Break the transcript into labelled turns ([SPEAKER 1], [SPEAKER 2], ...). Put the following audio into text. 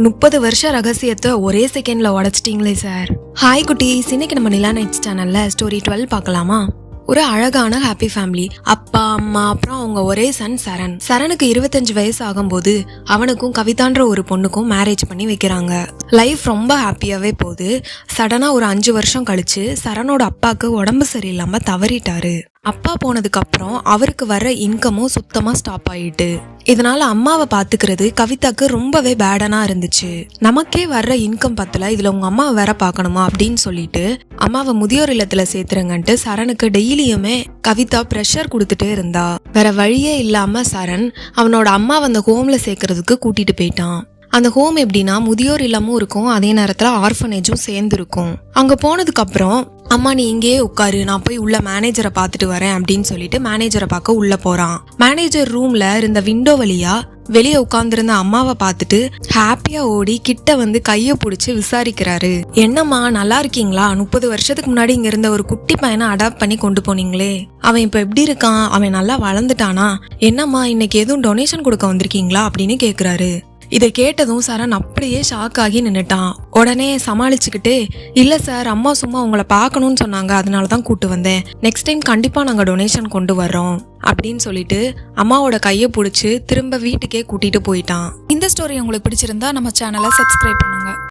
[SPEAKER 1] 30 வருஷ ரகசியத்தை ஒரே செகண்ட்ல உடைச்சிட்டீங்களே சார். ஹாய் குட்டீஸ், இன்னைக்கு நம்ம நிலா நைட்ஸ் சேனல்ல ஸ்டோரி 12 பார்க்கலாமா? ஒரு அழகான ஹாப்பி ஃபேமிலி. அப்பா அம்மா அப்புறம் அவங்க ஒரே சன் சரண். சரணுக்கு 25 வயசு ஆகும்போது அவனுக்கும் கவிதான்ற ஒரு பொண்ணுக்கும் மேரேஜ் பண்ணி வைக்கிறாங்க. லைஃப் ரொம்ப ஹாப்பியாவே போகுது. சடனா ஒரு 5 வருஷம் கழிச்சு சரணோட அப்பாவுக்கு உடம்பு சரியில்லாம தவறிட்டாரு. அப்பா போனதுக்கு அப்புறம் அவருக்கு வர்ற இன்கமும் சுத்தமா ஸ்டாப் ஆயிட்டு. இதனால அம்மாவை பாத்துக்கிறது கவிதாக்கு ரொம்பவே பேடனா இருந்துச்சு. நமக்கே வர்ற இன்கம் பத்தல, இதுல உங்க அம்மாவை வேற பாக்கணுமா அப்படின்னு சொல்லிட்டு அம்மாவை முதியோர் இல்லத்துல சேர்த்துருங்கன்ட்டு சரணுக்கு டெய்லியுமே கவிதா ப்ரெஷர் கொடுத்துட்டே இருந்தா. வேற வழியே இல்லாம சரண் அவனோட அம்மாவை அந்த ஹோம்ல சேர்க்கறதுக்கு கூட்டிட்டு போயிட்டான். அந்த ஹோம் எப்படின்னா முதியோர் இல்லமும் இருக்கும், அதே நேரத்துல ஆர்ஃபனேஜும் சேர்ந்து இருக்கும். அங்க போனதுக்கு அப்புறம் அம்மா நீ இங்கேயே உட்காரு, நான் போய் உள்ள மேனேஜரை பார்த்துட்டு வரேன் அப்படின்னு சொல்லிட்டு மேனேஜரை பார்க்க உள்ள போறான். மேனேஜர் ரூம்ல இருந்த விண்டோ வழியா வெளியே உட்கார்ந்துருந்த அம்மாவை பார்த்துட்டு ஹாப்பியா ஓடி கிட்ட வந்து கைய புடிச்சு விசாரிக்கிறாரு. என்னம்மா நல்லா இருக்கீங்களா? 30 வருஷத்துக்கு முன்னாடி இங்க இருந்த ஒரு குட்டி பையனை அடாப்ட் பண்ணி கொண்டு போனீங்களே, அவன் இப்ப எப்படி இருக்கான்? அவன் நல்லா வளர்ந்துட்டானா? என்னம்மா இன்னைக்கு எதுவும் டொனேஷன் கொடுக்க வந்திருக்கீங்களா அப்படின்னு கேக்குறாரு. இதை கேட்டதும் சரண் அப்படியே ஷாக் ஆகி நின்னுட்டான். உடனே சமாளிச்சுக்கிட்டு இல்ல சார், அம்மா சும்மா உங்களை பார்க்கணும்னு சொன்னாங்க, அதனாலதான் கூட்டு வந்தேன். நெக்ஸ்ட் டைம் கண்டிப்பா நாங்க டொனேஷன் கொண்டு வர்றோம் அப்படின்னு சொல்லிட்டு அம்மாவோட கையை பிடிச்சு திரும்ப வீட்டுக்கே கூட்டிட்டு போயிட்டான்.
[SPEAKER 2] இந்த ஸ்டோரி உங்களுக்கு பிடிச்சிருந்தா நம்ம சேனலை சப்ஸ்கிரைப் பண்ணுங்க.